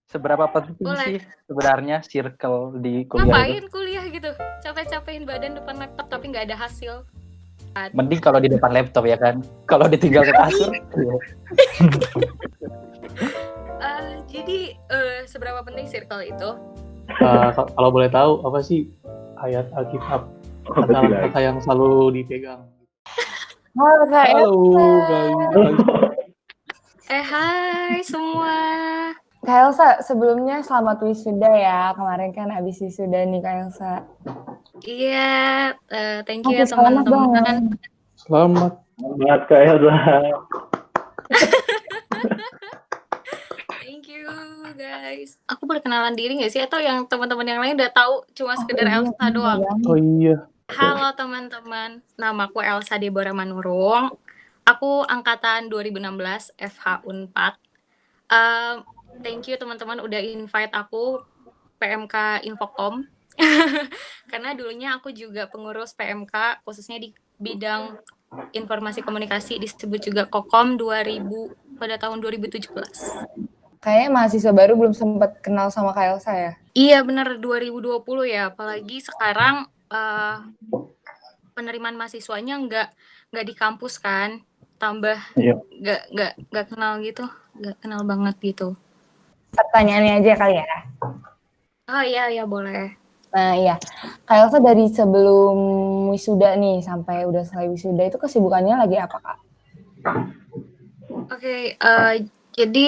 Seberapa penting Boleh. sih sebenarnya circle di kuliah itu? Ngapain kuliah gitu? Capek-capekin badan depan laptop tapi nggak ada hasil. Mending kalau di depan laptop ya kan. Kalau ditinggal ke kasur. Jadi seberapa penting circle itu? Kalau boleh tahu apa sih ayat Alkitab kata-kata yang selalu dipegang? Halo Kak Halo Elsa. guys. Hai semua. Kak Elsa, sebelumnya selamat wisuda ya. Kemarin kan habis wisuda nih Kak Elsa. Iya, thank you ya Selamat dong. teman-teman. Selamat Kak Elsa. Thank you guys. Aku boleh kenalan diri nggak sih? Atau yang teman-teman yang lain udah tahu cuma sekedar Elsa doang? Oh iya. Halo teman-teman, namaku Elsa Deborah Manurung. Aku angkatan 2016 FH Unpad. Thank you teman-teman udah invite aku PMK Infocom. Karena dulunya aku juga pengurus PMK khususnya di bidang informasi komunikasi, disebut juga Kokom pada tahun 2017. Kayaknya mahasiswa baru belum sempat kenal sama Kak Elsa ya? Iya bener 2020 ya, apalagi sekarang penerimaan mahasiswanya nggak di kampus kan, tambah nggak kenal gitu, nggak kenal banget gitu. Pertanyaannya aja kali ya. Oh iya boleh. Nah iya, Kak Elsa dari sebelum wisuda nih sampai udah selesai wisuda itu kesibukannya lagi apa Kak? Oke, jadi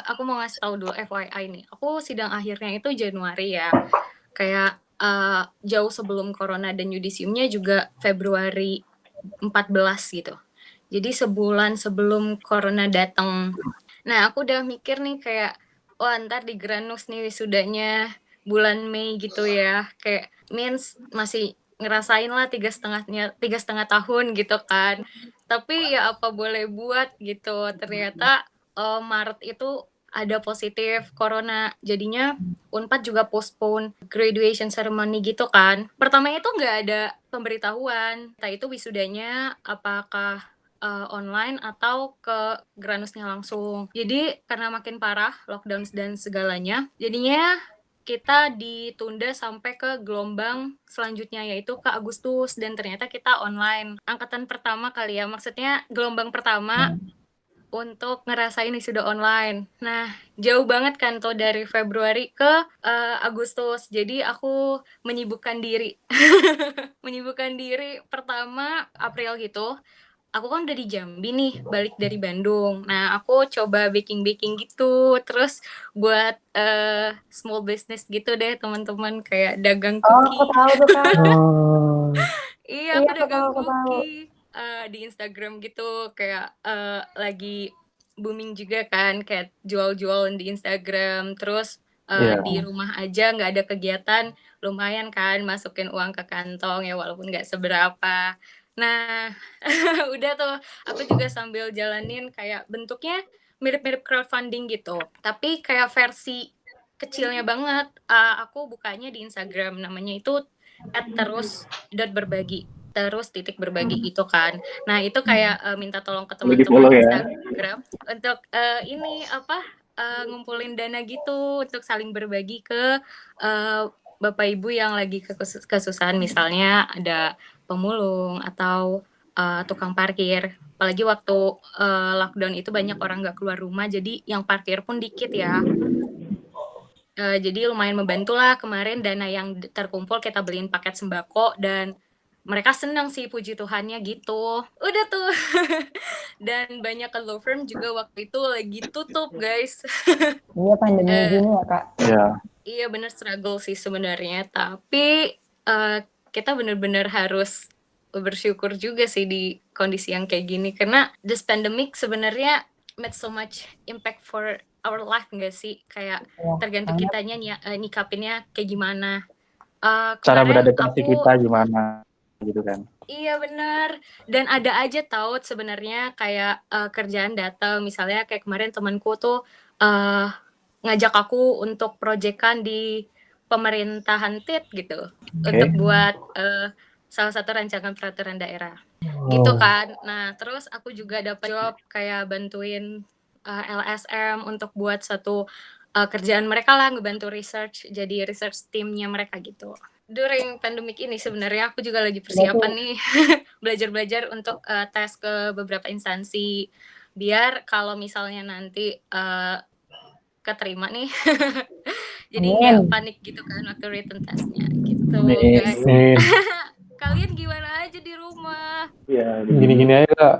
aku mau ngasih tahu dulu FYI nih. Aku sidang akhirnya itu Januari ya. Kayak jauh sebelum corona dan yudisiumnya juga Februari 14 gitu. Jadi sebulan sebelum corona datang. Nah, aku udah mikir nih kayak, wah ntar di Granus nih wisudanya bulan Mei gitu ya. Kayak means masih ngerasain lah 3,5 tahun gitu kan. Tapi ya apa boleh buat gitu. Ternyata Maret itu ada positif corona. Jadinya Unpad juga postpone graduation ceremony gitu kan. Pertama itu nggak ada pemberitahuan. Entah itu wisudanya apakah online atau ke Granusnya langsung. Jadi karena makin parah lockdown dan segalanya, jadinya kita ditunda sampai ke gelombang selanjutnya yaitu ke Agustus dan ternyata kita online. Angkatan pertama kali ya, maksudnya gelombang pertama untuk ngerasain wisuda online. Nah, jauh banget kan tuh dari Februari ke Agustus. Jadi aku menyibukkan diri. Menyibukkan diri pertama April gitu. Aku kan udah di Jambi nih, balik dari Bandung. Nah, aku coba baking gitu, terus buat small business gitu deh, teman-teman, kayak dagang cookie. Oh, aku tahu tuh Kak. Iya, aku dagang cookie di Instagram gitu, kayak lagi booming juga kan, kayak jual-jualan di Instagram, terus di rumah aja nggak ada kegiatan, lumayan kan masukin uang ke kantong ya walaupun nggak seberapa. Nah, udah tuh aku juga sambil jalanin kayak bentuknya mirip-mirip crowdfunding gitu, tapi kayak versi kecilnya banget. Aku bukanya di Instagram, namanya itu @terus.berbagi @berbagi gitu kan. Nah itu kayak minta tolong ke teman-teman Instagram untuk ini apa ngumpulin dana gitu untuk saling berbagi ke bapak ibu yang lagi kesusahan, misalnya ada pemulung atau tukang parkir. Apalagi waktu lockdown itu banyak orang nggak keluar rumah, jadi yang parkir pun dikit ya. Jadi lumayan membantu lah kemarin dana yang terkumpul kita beliin paket sembako dan mereka senang sih puji Tuhannya gitu. Udah tuh. Dan banyak law firm juga waktu itu lagi tutup guys. Iya pandemi gini ya Kak. Iya bener struggle sih sebenarnya. Tapi kita bener-bener harus bersyukur juga sih di kondisi yang kayak gini. Karena this pandemic sebenarnya made so much impact for our life nggak sih? Kayak tergantung kitanya nyikapinnya kayak gimana. Cara beradaptasi kita gimana gitu kan. Iya benar. Dan ada aja tahu sebenarnya kayak kerjaan datang. Misalnya kayak kemarin temanku tuh ngajak aku untuk proyekan di pemerintahan TIT gitu. Untuk buat salah satu rancangan peraturan daerah. Gitu kan. Nah terus aku juga dapat job kayak bantuin LSM untuk buat satu kerjaan mereka lah, ngebantu research, jadi research team-nya mereka gitu. During pandemic ini sebenarnya aku juga lagi persiapan nih belajar-belajar untuk tes ke beberapa instansi biar kalau misalnya nanti keterima nih jadi nggak Amin. panik gitu kan waktu written testnya gitu Amin. guys. Nih, Kalian gimana aja di rumah? Ya, gini-gini aja Kak.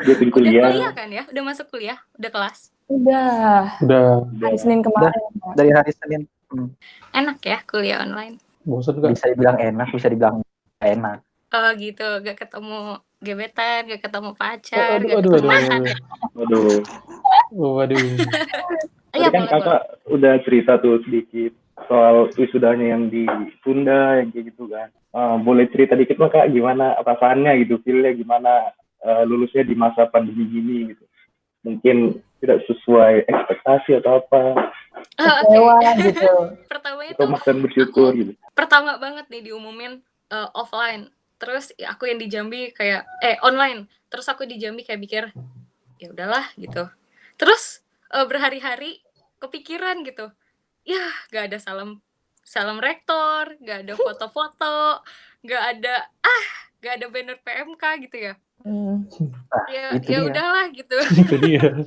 dia Udah kuliah. kuliah kan ya? Udah masuk kuliah? Udah kelas? Udah Udah hari Senin kemarin. Dari hari Senin. Enak ya kuliah online? bosan Kak. Bisa dibilang enak, bisa dibilang nggak enak. Oh gitu, gak ketemu gebetan, gak ketemu pacar, Aduh, gak aduh, ketemu aduh, mantan aduh. ya? Waduh. Waduh. Iya Tadi kan boleh. kakak udah cerita tuh sedikit soal wisudanya yang ditunda, yang kayak gitu kan. Boleh cerita dikit nggak kak, gimana perasaannya gitu, feel-nya gimana lulusnya di masa pandemi gini gitu. Mungkin tidak sesuai ekspektasi atau apa, Kecewa gitu. Pertama itu atau makan bersyukur gitu. pertama banget nih diumumin offline. Terus ya aku yang di Jambi kayak online. Terus aku di Jambi kayak pikir ya udahlah gitu. Terus berhari-hari kepikiran gitu. Ya, gak ada salam rektor, gak ada foto-foto, gak ada banner PMK gitu ya. Itu Ya dia. udahlah gitu. Itu dia.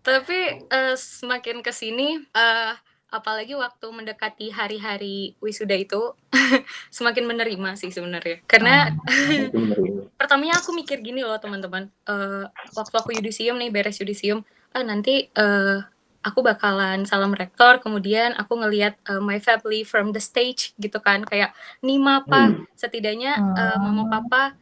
Tapi semakin kesini apalagi waktu mendekati hari-hari wisuda itu semakin menerima sih sebenarnya karena pertamanya aku mikir gini loh teman-teman, waktu aku yudisium nih beres yudisium nanti aku bakalan salam rektor kemudian aku ngelihat my family from the stage gitu kan kayak nih mapa setidaknya mama papa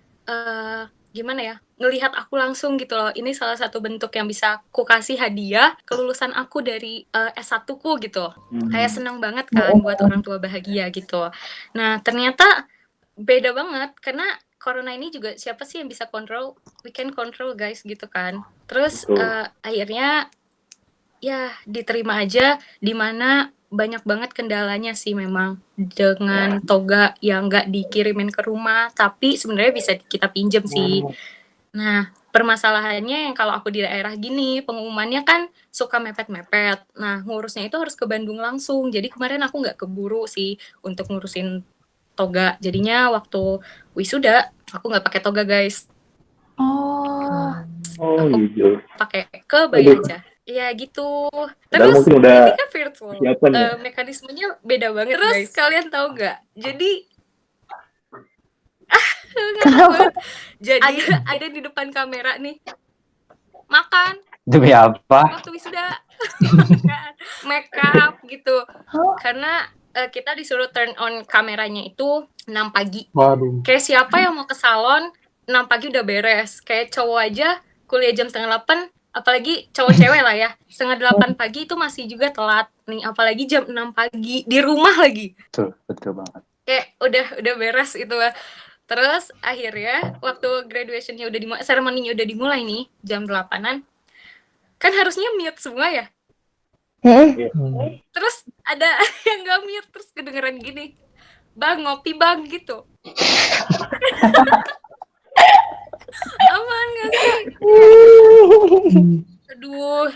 gimana ya ngelihat aku langsung gitu loh, ini salah satu bentuk yang bisa aku kasih hadiah kelulusan aku dari S1ku gitu. Kayak seneng banget kan buat orang tua bahagia gitu. Nah ternyata beda banget karena corona ini juga siapa sih yang bisa kontrol, we can control guys gitu kan. Terus akhirnya ya diterima aja, dimana banyak banget kendalanya sih memang dengan toga yang nggak dikirimin ke rumah tapi sebenarnya bisa kita pinjem sih. Nah, permasalahannya yang kalau aku di daerah gini, pengumumannya kan suka mepet-mepet. Nah, ngurusnya itu harus ke Bandung langsung. Jadi kemarin aku nggak keburu sih untuk ngurusin toga. Jadinya waktu wisuda, aku nggak pakai toga, guys. Oh, gitu. Pakai kebaya aja. Ya gitu. Padahal Terus mungkin udah ini kan virtual. persiapan ya? Mekanismenya beda banget, terus guys. Kalian tahu nggak? Jadi Jadi ada di depan kamera nih makan Demi apa? waktu wisuda make up gitu karena kita disuruh turn on kameranya itu 6 pagi. Waduh. Kayak siapa yang mau ke salon 6 pagi udah beres, kayak cowok aja kuliah jam 7:30, apalagi cowok cewek lah ya 7:30 pagi itu masih juga telat nih, apalagi jam 6 pagi di rumah lagi. Betul banget. Kayak udah beres itu. Terus akhirnya waktu graduation-nya udah dimulai, seremoninya udah dimulai nih jam 8-an. Kan harusnya mute semua ya. Terus ada yang gak mute, terus kedengeran gini, "Bang, ngopi bang," gitu. Aman gak sih? Aduh,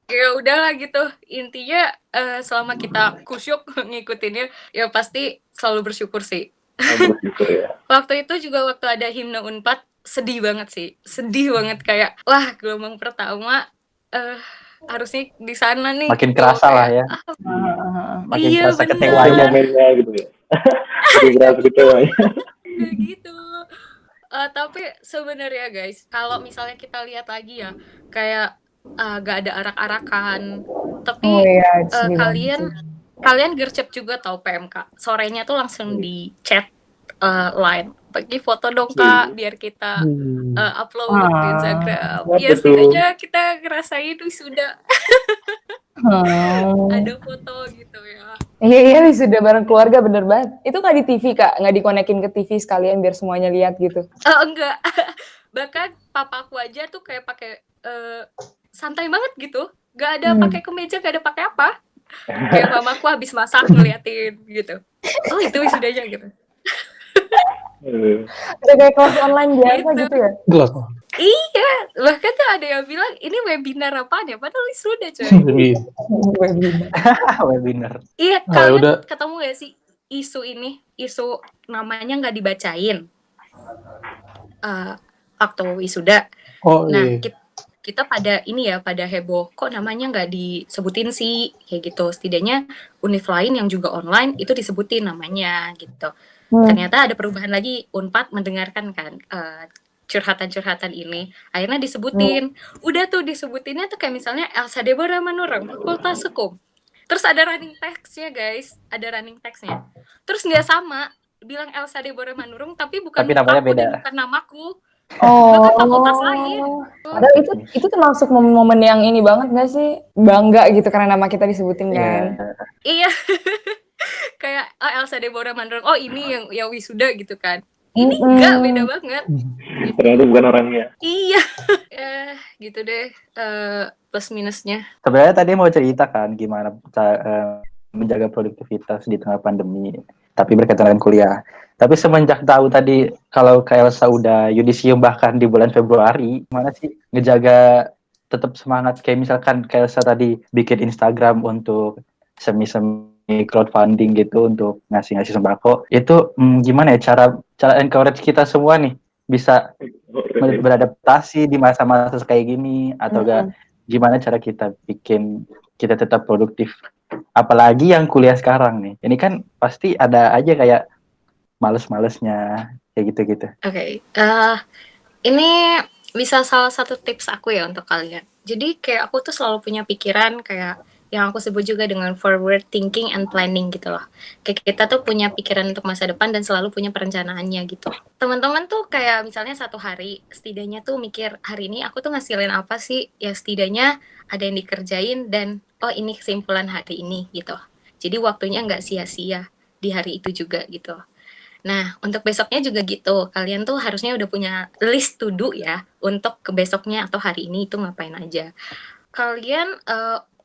ya udahlah gitu. Intinya selama kita kusyuk ngikutinnya, ya pasti selalu bersyukur sih. Bersyukur ya. Waktu itu juga waktu ada himne Unpad sedih banget sih, sedih banget kayak wah gelombang pertama harusnya di sana nih. Makin kerasa lah ya. Makin Iya, kerasa bener. kecewanya. Momennya gitu ya. Jadi berasa kecewanya. Kayak gitu. Tapi sebenarnya guys, kalau misalnya kita lihat lagi ya, kayak gak ada arak-arakan. Tapi kalian gercep juga tahu PMK. Sorenya tuh langsung di chat line. Bagi foto dong kak, biar kita upload di Instagram. Ya setidaknya kita ngerasain wisuda. Ada foto gitu ya. Iya wisuda bareng keluarga bener banget. Itu nggak di TV kak, nggak dikonekin ke TV sekalian biar semuanya lihat gitu? Enggak. Bahkan papaku aja tuh kayak pakai santai banget gitu. Gak ada pakai kemeja, gak ada pakai apa. Kayak mamaku habis masak ngeliatin gitu. Oh itu wisudanya gitu. Udah kayak kelas online biasa gitu ya? Jelas. Iya, Bahkan tuh ada yang bilang ini webinar apaan ya? Padahal sudah coy. Iya. Webinar. Iya, Ah, kalian udah. ketemu gak sih isu ini? Isu namanya nggak dibacain waktu wisuda. Oh Nah, iya. kita pada ini ya, pada heboh. Kok namanya nggak disebutin sih? Kayak gitu. Setidaknya univ lain yang juga online itu disebutin namanya gitu. Ternyata ada perubahan lagi. Unpad mendengarkan kan curhatan-curhatan ini. Akhirnya disebutin. Udah tuh disebutinnya tuh kayak misalnya Elsa Deborah Manurung, Fakultas Hukum. Terus ada running text-nya guys. Ada running text-nya. Terus nggak sama. Bilang Elsa Deborah Manurung tapi bukan Tapi namanya mukaku dan beda. bukan namaku. Oh, Bahkan fakultas lain. Padahal itu termasuk momen yang ini banget gak sih? Bangga gitu karena nama kita disebutin kan? Iya. Kayak Elsa Deborah Manurung. Oh ini yang wisuda gitu kan. Ini enggak, beda banget. Ternyata bukan orangnya. Iya. Gitu deh plus minusnya. Sebenarnya tadi mau cerita kan gimana menjaga produktivitas di tengah pandemi, tapi berkaitan dengan kuliah. Tapi semenjak tahu tadi kalau Kak Elsa udah yudisium bahkan di bulan Februari, gimana sih ngejaga tetap semangat? Kayak misalkan Kak Elsa tadi bikin Instagram untuk semi-semi crowdfunding gitu untuk ngasih-ngasih sembako. Itu gimana ya cara encourage kita semua nih bisa beradaptasi di masa-masa kayak gini, atau gimana cara kita bikin kita tetap produktif, apalagi yang kuliah sekarang nih. Ini kan pasti ada aja kayak males-malesnya kayak gitu-gitu. Oke. Ini bisa salah satu tips aku ya untuk kalian. Jadi kayak aku tuh selalu punya pikiran kayak yang aku sebut juga dengan forward thinking and planning gitu loh. Kayak kita tuh punya pikiran untuk masa depan dan selalu punya perencanaannya gitu. Teman-teman tuh kayak misalnya satu hari setidaknya tuh mikir hari ini aku tuh ngasilin apa sih? Ya setidaknya ada yang dikerjain dan oh ini kesimpulan hari ini gitu. Jadi waktunya nggak sia-sia di hari itu juga gitu. Nah, untuk besoknya juga gitu. Kalian tuh harusnya udah punya list to do ya untuk ke besoknya atau hari ini itu ngapain aja. Kalian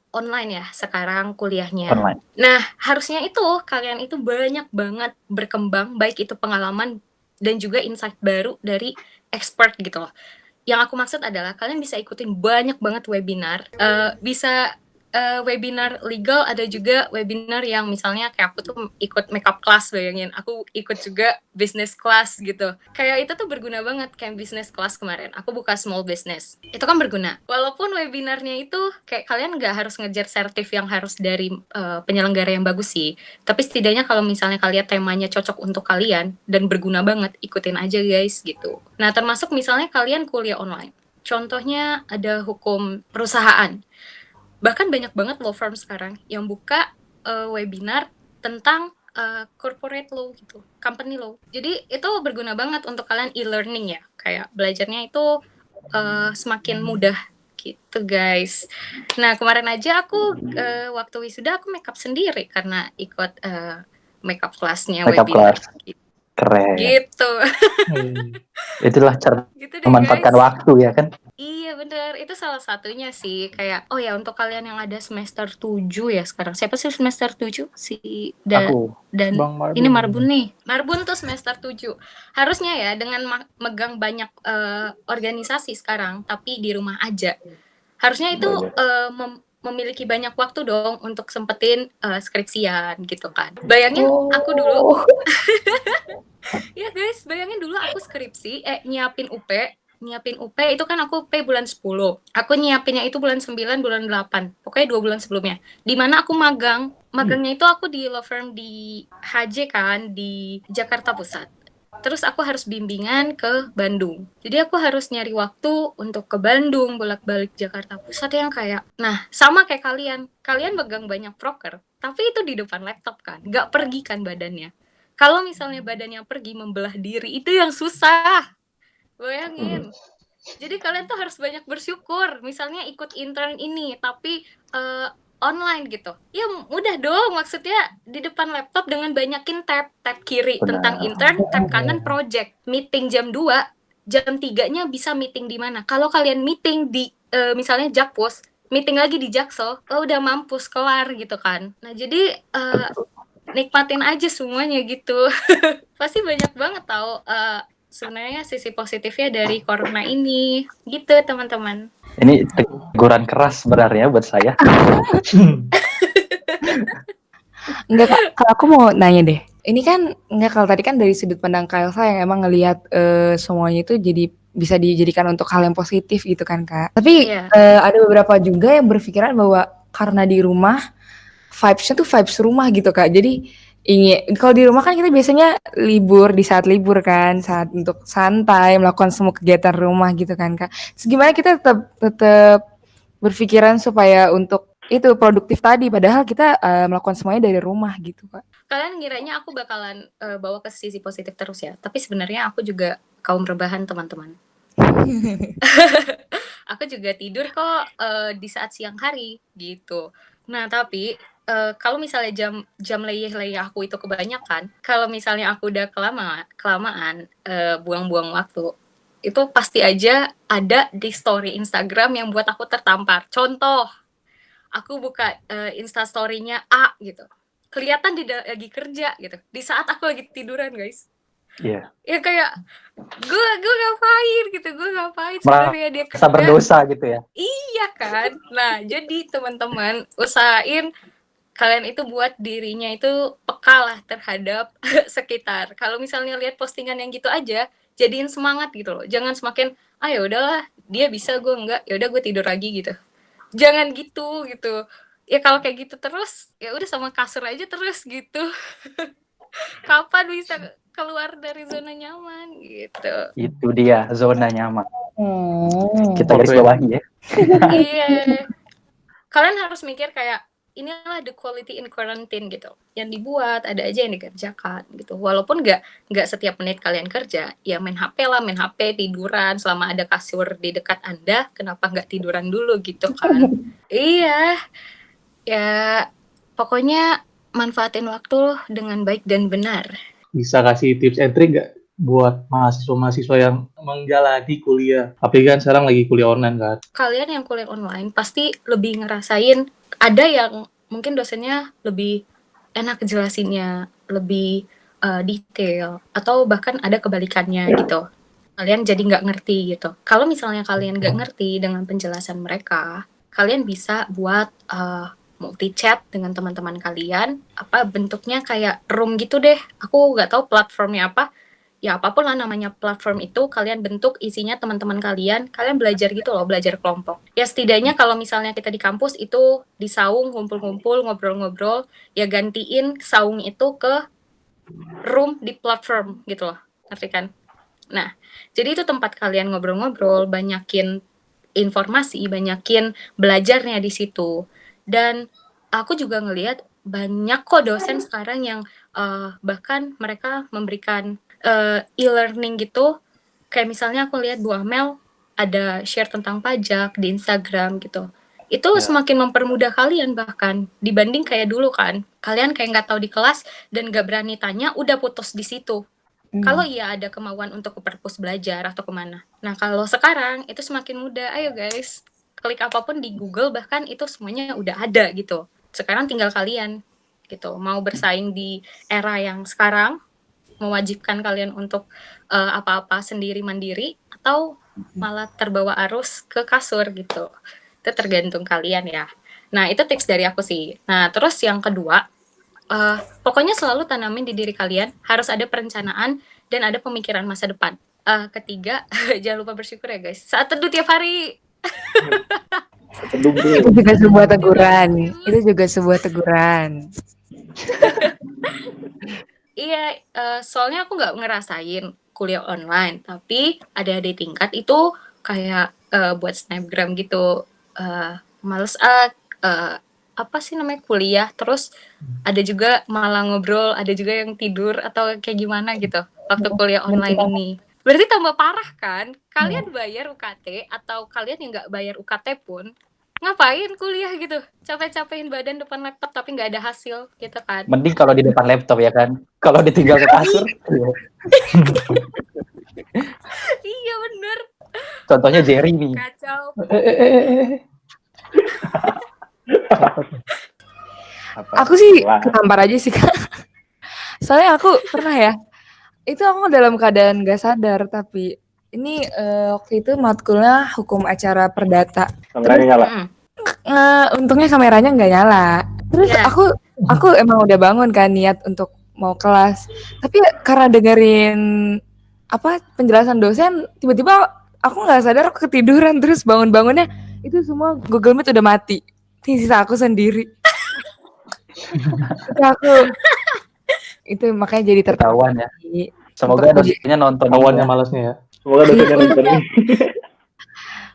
online ya sekarang kuliahnya. Online. Nah, harusnya itu kalian itu banyak banget berkembang, baik itu pengalaman dan juga insight baru dari expert gitu loh. Yang aku maksud adalah kalian bisa ikutin banyak banget webinar, bisa webinar legal, ada juga webinar yang misalnya kayak aku tuh ikut makeup class, bayangin aku ikut juga business class gitu. Kayak itu tuh berguna banget, kayak business class kemarin aku buka small business, itu kan berguna. Walaupun webinarnya itu kayak kalian nggak harus ngejar sertif yang harus dari penyelenggara yang bagus sih, tapi setidaknya kalau misalnya kalian temanya cocok untuk kalian dan berguna banget, ikutin aja guys gitu. Nah termasuk misalnya kalian kuliah online, contohnya ada hukum perusahaan. Bahkan banyak banget law firm sekarang yang buka webinar tentang corporate law gitu, company law. Jadi itu berguna banget untuk kalian e-learning ya, kayak belajarnya itu semakin mudah gitu guys. Nah kemarin aja aku waktu wisuda aku makeup sendiri karena ikut makeup classnya Makeup webinar. class. Keren. Gitu. Itulah cara Gitu deh, memanfaatkan guys. waktu ya kan. Iya bener, itu salah satunya sih. Kayak, oh ya untuk kalian yang ada semester 7 ya sekarang. Siapa sih semester 7? Si Aku. dan Bang Marbun. ini Marbun nih. Marbun tuh semester 7. Harusnya ya dengan megang banyak organisasi sekarang, tapi di rumah aja. Harusnya itu memiliki banyak waktu dong untuk sempetin skripsian gitu kan. Bayangin aku dulu. Ya guys, bayangin dulu aku skripsi, nyiapin UP itu kan aku UP bulan 10. Aku nyiapinnya itu bulan 9, bulan 8. Pokoknya 2 bulan sebelumnya. Dimana aku magangnya itu aku di law firm di HJ kan, di Jakarta Pusat. Terus aku harus bimbingan ke Bandung. Jadi aku harus nyari waktu untuk ke Bandung, bolak-balik Jakarta Pusat yang kayak, nah sama kayak kalian. Kalian megang banyak proker, tapi itu di depan laptop kan, nggak pergi kan badannya. Kalau misalnya badannya pergi membelah diri, itu yang susah. Bayangin. Jadi kalian tuh harus banyak bersyukur. Misalnya ikut intern ini, tapi online gitu. Ya mudah dong, maksudnya di depan laptop dengan banyakin tab kiri tentang intern, tab kanan project. Meeting jam 2, jam 3-nya bisa meeting di mana. Kalau kalian meeting di misalnya Jakpus, meeting lagi di Jaksel, udah mampus kelar gitu kan. Nah jadi nikmatin aja semuanya gitu. Pasti banyak banget tau sebenarnya sisi positifnya dari corona ini. Gitu, teman-teman. Ini teguran keras sebenarnya buat saya. Enggak Kak, kalau aku mau nanya deh. Ini kan enggak, kalau tadi kan dari sudut pandang Kak Elsa yang emang ngelihat semuanya itu jadi bisa dijadikan untuk hal yang positif gitu kan Kak. Tapi Iya. ada beberapa juga yang berpikiran bahwa karena di rumah vibes-nya tuh vibes rumah gitu Kak. Jadi kalau di rumah kan kita biasanya libur di saat libur kan, saat untuk santai melakukan semua kegiatan rumah gitu kan Kak. Terus gimana kita tetap berpikiran supaya untuk itu produktif tadi, padahal kita melakukan semuanya dari rumah gitu Kak. Kalian ngiranya aku bakalan bawa ke sisi positif terus ya, tapi sebenarnya aku juga kaum rebahan, teman-teman. Aku juga tidur kok di saat siang hari gitu. Nah, tapi kalau misalnya jam leyeh-leyeh aku itu kebanyakan, kalau misalnya aku udah kelamaan buang-buang waktu, itu pasti aja ada di story Instagram yang buat aku tertampar. Contoh, aku buka Insta story-nya A gitu. Kelihatan lagi kerja gitu. Di saat aku lagi tiduran, guys. Iya. Ya kayak gue ngapain gitu, gue ngapain sebenarnya dia Merasa kerja. berdosa gitu ya. Iya kan. Nah, jadi teman-teman usahain kalian itu buat dirinya itu peka lah terhadap sekitar. Kalau misalnya lihat postingan yang gitu aja, jadiin semangat gitu loh. Jangan semakin ya udahlah, dia bisa gue enggak, ya udah gue tidur lagi gitu. Jangan gitu. Ya kalau kayak gitu terus, ya udah sama kasur aja terus gitu. Kapan bisa keluar dari zona nyaman gitu. Itu dia zona nyaman. Hmm. Kita garis bawahi ya. Iya. Kalian harus mikir kayak inilah the quality in quarantine gitu. Yang dibuat ada aja yang dikerjakan gitu. Walaupun nggak setiap menit kalian kerja, ya main HP lah, main HP, tiduran selama ada kasur di dekat Anda, kenapa nggak tiduran dulu gitu kan? Iya. Ya pokoknya manfaatin waktu dengan baik dan benar. Bisa kasih tips and trick nggak buat mahasiswa-mahasiswa yang menjalani kuliah? Tapi kan sekarang lagi kuliah online kan. Kalian yang kuliah online pasti lebih ngerasain, ada yang mungkin dosennya lebih enak jelasinnya, lebih detail, atau bahkan ada kebalikannya gitu. Kalian jadi nggak ngerti gitu. Kalau misalnya kalian nggak ngerti dengan penjelasan mereka, kalian bisa buat multi chat dengan teman-teman kalian, apa bentuknya kayak room gitu deh. Aku nggak tahu platformnya apa. Ya apapun lah namanya platform itu, kalian bentuk isinya teman-teman kalian belajar gitu loh, belajar kelompok. Ya setidaknya kalau misalnya kita di kampus itu di saung, ngumpul-ngumpul, ngobrol-ngobrol, ya gantiin saung itu ke room di platform gitu loh, ngerti kan? Nah, jadi itu tempat kalian ngobrol-ngobrol, banyakin informasi, banyakin belajarnya di situ. Dan aku juga ngelihat banyak kok dosen sekarang yang bahkan mereka memberikan e-learning gitu. Kayak misalnya aku lihat Bu Amel ada share tentang pajak di Instagram gitu. Itu semakin mempermudah kalian bahkan dibanding kayak dulu kan. Kalian kayak nggak tahu di kelas dan nggak berani tanya, udah putus di situ. Kalau iya ada kemauan untuk ke perpus belajar atau kemana. Nah kalau sekarang itu semakin mudah. Ayo guys, klik apapun di Google bahkan itu semuanya udah ada gitu. Sekarang tinggal kalian gitu. Mau bersaing di era yang sekarang, mewajibkan kalian untuk apa-apa sendiri mandiri, atau malah terbawa arus ke kasur gitu. Itu tergantung kalian ya. Nah itu tips dari aku sih. Nah terus yang kedua, pokoknya selalu tanamin di diri kalian, harus ada perencanaan dan ada pemikiran masa depan. Ketiga, jangan lupa bersyukur ya guys. Saat teduh tiap hari. Itu juga sebuah teguran. Itu juga sebuah teguran. Iya, soalnya aku nggak ngerasain kuliah online, tapi ada di tingkat itu kayak buat snapgram gitu, males apa sih namanya, kuliah, terus ada juga malah ngobrol, ada juga yang tidur atau kayak gimana gitu waktu kuliah online ini. Berarti tambah parah kan? Kalian bayar UKT atau kalian yang nggak bayar UKT pun ngapain kuliah gitu? Capek-capekin badan depan laptop tapi nggak ada hasil gitu kan? Mending kalau di depan laptop ya kan. Kalau ditinggal ke kasur. Iya bener. Contohnya Jerry nih. Kacau. Aku sih ketampar aja sih Kak. Soalnya aku pernah ya, Itu aku dalam keadaan gak sadar, tapi ini waktu itu matkulnya hukum acara perdata. Kameranya nyala. Untungnya kameranya nggak nyala. Terus Ya. aku emang udah bangun kan niat untuk mau kelas. Tapi karena dengerin penjelasan dosen, tiba-tiba aku nggak sadar aku ketiduran, terus bangun-bangunnya itu semua Google Meet udah mati. Sisa aku sendiri. Itu makanya jadi Ketahuan ya. tertawa. Semoga dosennya nonton Kawannya malasnya ya. Semoga dosennya nonton ini.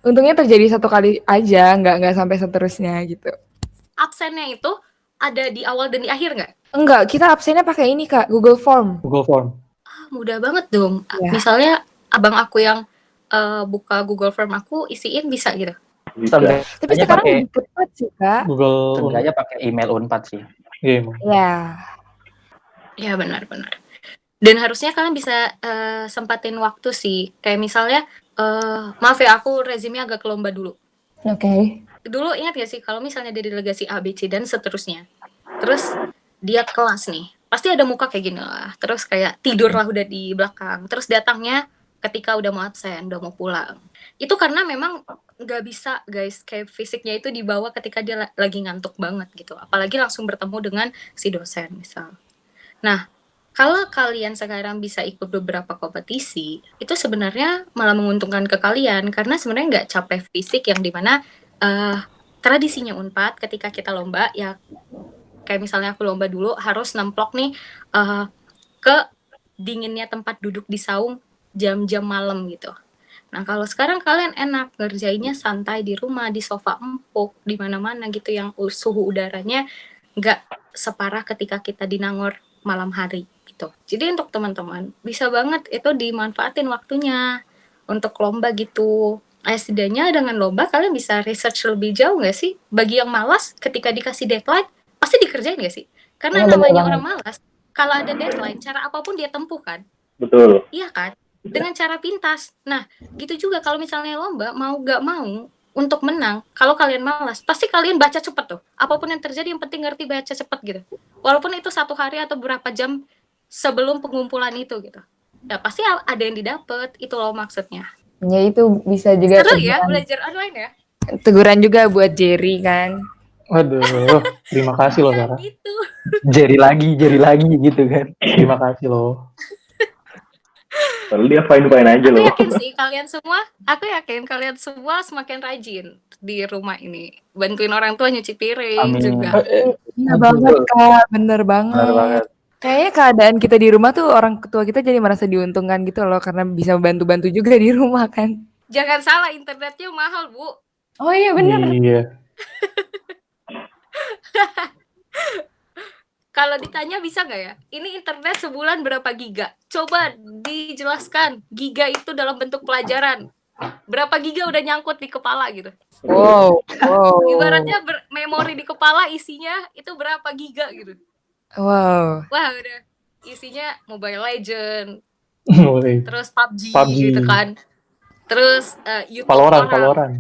Untungnya terjadi satu kali aja, nggak sampai seterusnya gitu. Absennya itu ada di awal dan di akhir nggak? Enggak, kita absennya pakai ini Kak, Google Form. Google Form. Mudah banget dong. Ya. Misalnya abang aku yang buka Google Form aku isiin bisa gitu. Bisa. Tapi sekarang lebih cepat sih Kak. Google Seenggaknya pakai email Unpad sih. Iya emang. Ya. Ya benar-benar. Dan harusnya kalian bisa sempatin waktu sih. Kayak misalnya, maaf ya aku rezimnya agak ke lomba dulu. Oke. Dulu ingat gak sih kalau misalnya dari delegasi A, B, C dan seterusnya. Terus dia kelas nih, pasti ada muka kayak gini lah. Terus kayak tidur lah udah di belakang. Terus datangnya ketika udah mau absen, udah mau pulang. Itu karena memang nggak bisa guys, kayak fisiknya itu dibawa ketika dia lagi ngantuk banget gitu. Apalagi langsung bertemu dengan si dosen misal. Nah, kalau kalian sekarang bisa ikut beberapa kompetisi, itu sebenarnya malah menguntungkan ke kalian karena sebenarnya nggak capek fisik yang dimana tradisinya Unpad ketika kita lomba ya kayak misalnya aku lomba dulu harus nemplok nih ke dinginnya tempat duduk di saung jam-jam malam gitu. Nah kalau sekarang kalian enak ngerjainnya santai di rumah di sofa empuk di mana-mana gitu yang suhu udaranya nggak separah ketika kita di Nangor malam hari gitu. Jadi untuk teman-teman bisa banget itu dimanfaatin waktunya untuk lomba gitu. Setidaknya dengan lomba kalian bisa research lebih jauh nggak sih? Bagi yang malas ketika dikasih deadline pasti dikerjain nggak sih? Karena namanya orang malas kalau ada deadline cara apapun dia tempuh kan? Betul. Iya kan? Dengan cara pintas. Nah gitu juga kalau misalnya lomba mau nggak mau untuk menang, kalau kalian malas, pasti kalian baca cepet tuh. Apapun yang terjadi, yang penting ngerti baca cepet gitu. Walaupun itu 1 hari atau berapa jam sebelum pengumpulan itu gitu. Ya pasti ada yang didapat, itu loh maksudnya. Ya itu bisa juga Seru ya belajar online ya. teguran juga buat Jerry kan. Waduh, terima kasih loh Sarah. Gitu. Jeri lagi gitu kan. Terima kasih loh. Lalu dia fine-fine aja Aku loh. yakin sih aku yakin kalian semua semakin rajin di rumah ini. Bantuin orang tua nyuci piring Amin. juga. Iya banget Kak, bener banget. Benar banget. Kayaknya keadaan kita di rumah tuh orang tua kita jadi merasa diuntungkan gitu loh karena bisa bantu-bantu juga di rumah kan. Jangan salah internetnya mahal, Bu. Oh iya bener. Iya. Kalau ditanya bisa nggak ya? Ini internet sebulan berapa giga? Coba dijelaskan. Giga itu dalam bentuk pelajaran. Berapa giga udah nyangkut di kepala gitu. Wow. Ibaratnya memori di kepala isinya itu berapa giga gitu. Wow. Wah udah isinya Mobile Legend, Boleh. terus PUBG gitu PUBG. kan. Terus YouTube Valorant, orang. Valorant.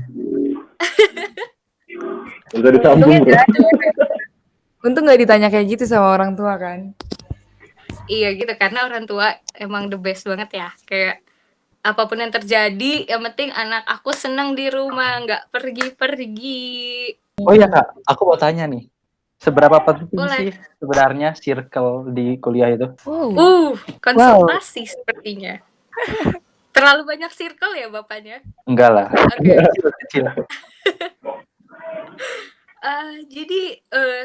Udah disambung bro. Untung nggak ditanya kayak gitu sama orang tua kan. Iya gitu karena orang tua emang the best banget ya. Kayak apapun yang terjadi, yang penting anak aku senang di rumah, nggak pergi-pergi. Oh iya Kak, aku mau tanya nih. Seberapa penting Boleh. sih sebenarnya circle di kuliah itu? Konsultasi sepertinya. Terlalu banyak circle ya bapaknya? Enggak lah. Oke. Kecil. Jadi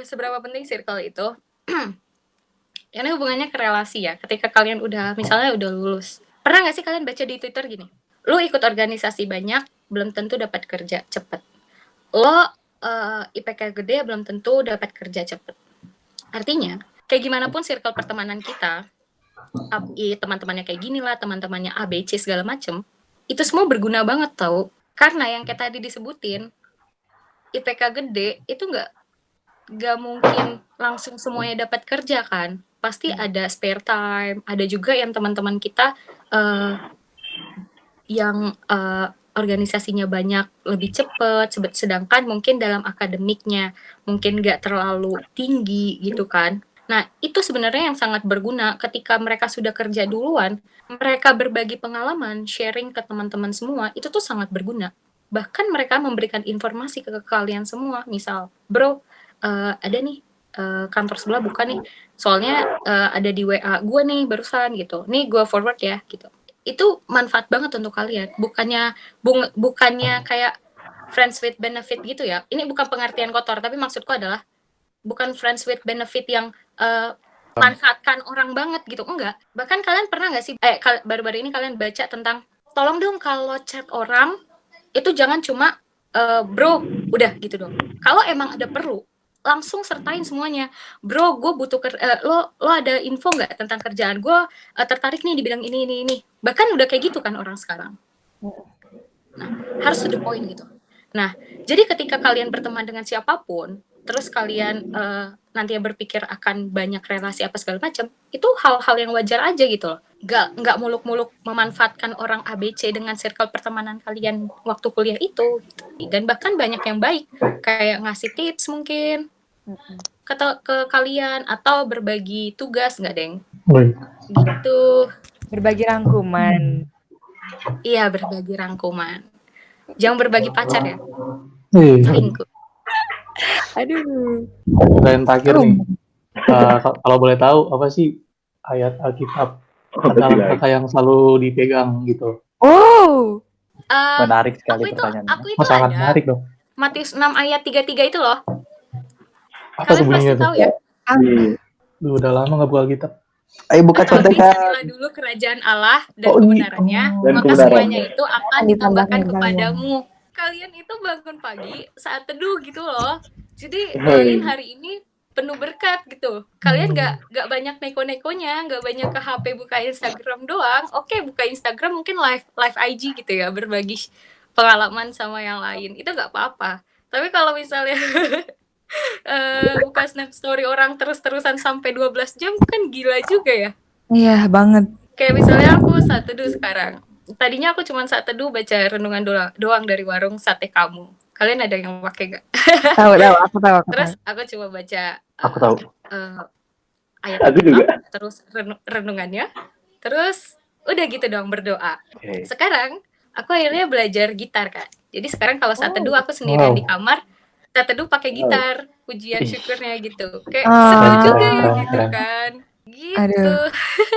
seberapa penting circle itu? Ini hubungannya ke relasi ya. Ketika kalian udah misalnya udah lulus, pernah nggak sih kalian baca di Twitter gini? Lo ikut organisasi banyak, belum tentu dapat kerja cepet. Lo IPK gede, belum tentu dapat kerja cepet. Artinya, kayak gimana pun circle pertemanan kita, teman-temannya kayak gini lah, teman-temannya A, B, C segala macem, itu semua berguna banget tau. Karena yang kayak tadi disebutin, IPK gede itu nggak mungkin langsung semuanya dapat kerja kan, pasti ada spare time, ada juga yang teman-teman kita yang organisasinya banyak lebih cepat, sedangkan mungkin dalam akademiknya mungkin nggak terlalu tinggi gitu kan. Nah, itu sebenarnya yang sangat berguna ketika mereka sudah kerja duluan, mereka berbagi pengalaman, sharing ke teman-teman semua, itu tuh sangat berguna. Bahkan mereka memberikan informasi ke kalian semua, misal, "Bro, ada nih, kantor sebelah buka nih, soalnya, ada di WA gue nih barusan," gitu. "Nih gue forward ya," gitu. Itu manfaat banget untuk kalian, bukannya kayak friends with benefit gitu ya. Ini bukan pengertian kotor, tapi maksudku adalah bukan friends with benefit yang manfaatkan orang banget gitu, enggak. Bahkan kalian pernah nggak sih baru-baru ini kalian baca tentang tolong dong kalau chat orang itu jangan cuma bro udah gitu dong. Kalau emang ada perlu langsung sertain semuanya. Bro, gue butuh lo ada info nggak tentang kerjaan gue, tertarik nih di bidang ini. Bahkan udah kayak gitu kan orang sekarang. Nah, harus to the point gitu. Nah, jadi ketika kalian berteman dengan siapapun, terus kalian nantinya berpikir akan banyak relasi apa segala macam, itu hal-hal yang wajar aja gitu loh. Nggak muluk-muluk memanfaatkan orang ABC dengan circle pertemanan kalian waktu kuliah itu. Gitu. Dan bahkan banyak yang baik, kayak ngasih tips mungkin ke kalian atau berbagi tugas nggak, Deng? Woi. Gitu. Berbagi rangkuman. Iya, berbagi rangkuman. Jangan berbagi pacar ya. Selingkuh. Aduh. Dan terakhir nih, kalau boleh tahu apa sih ayat Alkitab kata yang selalu dipegang gitu? Oh, Menarik sekali Aku pertanyaannya. itu Sangat ada menarik dong. Matius 6 ayat 33 itu loh. Apa tuh Kalian pasti bunyinya tuh? tahu ya. Duh, udah lama nggak buka Alkitab. Ayo buka Tapi contekan. carilah dulu kerajaan Allah dan kebenarannya, Dan maka kebenaran. semuanya itu akan ditambahkan Ditambahkan kepadamu. Kalian itu bangun pagi saat teduh gitu loh. Jadi Hey. kalian hari ini penuh berkat gitu. Kalian nggak banyak neko-nekonya, nggak banyak ke HP buka Instagram doang. Oke, buka Instagram mungkin live IG gitu ya, berbagi pengalaman sama yang lain. Itu nggak apa-apa. Tapi kalau misalnya buka snap story orang terus-terusan sampai 12 jam kan gila juga ya. iya banget. Kayak misalnya aku saat teduh sekarang. Tadinya aku cuma saat teduh baca renungan doang dari warung sate kamu. Kalian ada yang pakai gak? Tahu, aku tahu. Terus aku coba baca Aku tahu. ayat Aku juga. terus renungannya. Terus udah gitu dong berdoa. Oke. Sekarang aku akhirnya belajar gitar kan. Jadi sekarang kalau saat teduh aku sendirian di kamar, saat teduh pakai gitar, pujian syukurnya gitu. Kayak seru juga ya gitu kan. Gitu. Aduh,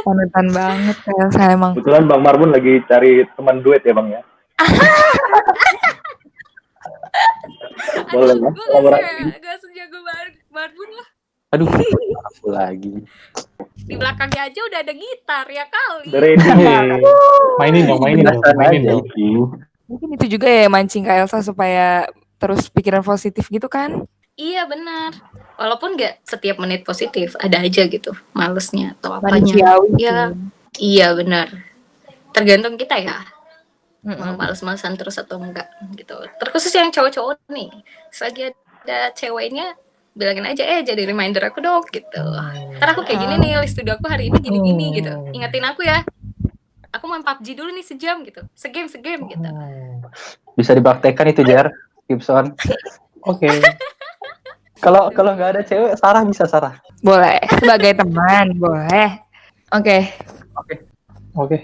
panutan banget saya emang. Kebetulan Bang Marbun lagi cari teman duet ya Bang ya. Boleh Aduh, ya. gue Kolaborasi. gak sejago Marbun lah. Aduh, aku lagi. Di belakangnya aja udah ada gitar ya kali. The ready. Mainin dong. Biasa aja itu. Mungkin itu juga ya mancing Kak Elsa supaya terus pikiran positif gitu kan? Iya benar. Walaupun gak setiap menit positif, ada aja gitu malesnya atau apanya. Manusiawi. Ya, iya benar. Tergantung kita ya. Mau Mm-mm. males-malesan terus atau enggak gitu. Terkhusus yang cowok-cowok nih. Selagi ada ceweknya, bilangin aja jadi reminder aku dong gitu. Ntar aku kayak gini nih, list studio aku hari ini gini-gini gitu. Ingetin aku ya. Aku main PUBG dulu nih sejam gitu. Segame gitu. Bisa dipraktekkan itu Jar, Gibson. Oke. Kalau nggak ada cewek, Sarah bisa Sarah. Boleh, sebagai teman, boleh. Oke, Oke.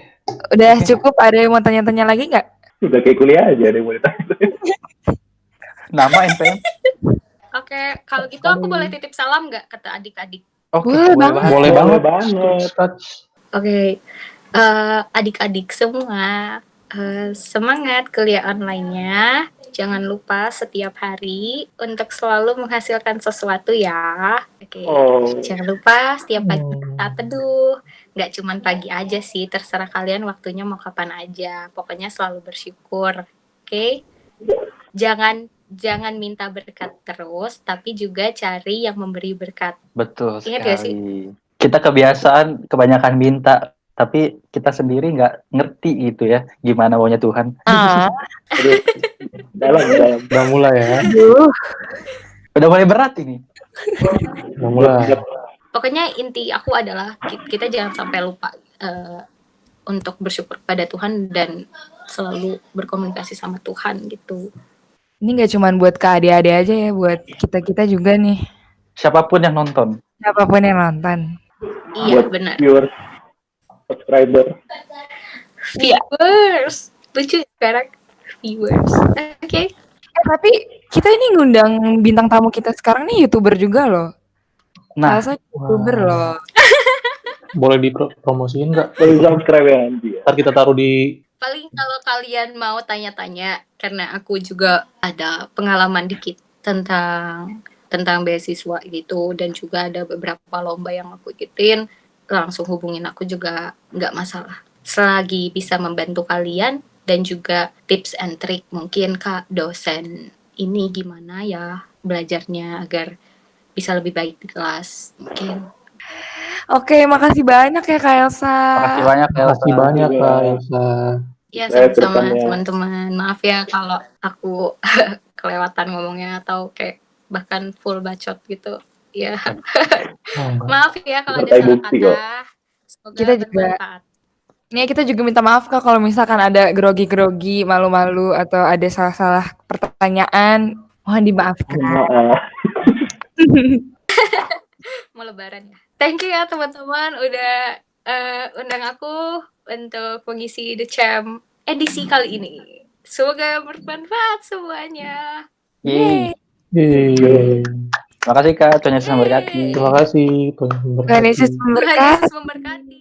udah cukup. Ada yang mau tanya-tanya lagi nggak? Udah kayak kuliah aja deh boleh tahu. Nama NPM. Oke, kalau gitu aku boleh titip salam nggak kata adik-adik? Oke, Boleh banget. Boleh Boleh banget. banget. Touch. Oke, adik-adik semua, semangat kuliah online-nya. Jangan lupa setiap hari untuk selalu menghasilkan sesuatu ya. Oke, jangan lupa setiap pagi saat teduh. Nggak cuman pagi aja sih, terserah kalian waktunya mau kapan aja. Pokoknya selalu bersyukur. Oke, jangan minta berkat terus, tapi juga cari yang memberi berkat. Betul Ingat gak sekali. Kita kebiasaan kebanyakan minta, tapi kita sendiri nggak ngerti gitu ya gimana maunya Tuhan. Dalam. Udah mulai ya. Udah mulai berat ini. Udah mulai. Pokoknya inti aku adalah kita jangan sampai lupa untuk bersyukur pada Tuhan dan selalu berkomunikasi sama Tuhan gitu. Ini nggak cuma buat ke adik-adik aja ya, buat kita juga nih. Siapapun yang nonton. Siapapun yang nonton. Iya, Buat benar. viewers, subscriber. Viewers. Lucu sekarang. Viewers. Oke. Tapi kita ini ngundang bintang tamu kita sekarang nih YouTuber juga loh. Nah, Elsa YouTuber loh. Boleh dipromosiin nggak? Boleh subscribe ya nanti ya. Ntar kita taruh di Paling kalau kalian mau tanya-tanya, karena aku juga ada pengalaman dikit tentang beasiswa gitu, dan juga ada beberapa lomba yang aku ikutin, langsung hubungin aku juga nggak masalah. Selagi bisa membantu kalian, dan juga tips and trick mungkin Kak dosen ini gimana ya belajarnya agar bisa lebih baik di kelas mungkin. Oke, makasih banyak ya Kak Elsa. makasih banyak Elsa. Makasih banyak Kak Elsa. Ya Saya sama-sama kedepannya. teman-teman. Maaf ya kalau aku kelewatan ngomongnya atau kayak bahkan full bacot gitu. Ya. Maaf ya kalau ada Bertai salah bukti kata. kok. Semoga Kita juga- bermanfaat. Nih kita juga minta maaf Kak kalau misalkan ada grogi-grogi, malu-malu atau ada salah-salah pertanyaan. Mohon dimaafkan. Maaf. Mau lebaran ya. Thank you ya teman-teman udah undang aku untuk mengisi The Champ edisi kali ini. Semoga bermanfaat semuanya. Yeay. Yeay. Makasih Kak, Tuhan Yesus memberkati. Terima kasih. Tuhan Tuhan Yesus memberkati. Tuhan memberkati. Yesus memberkati.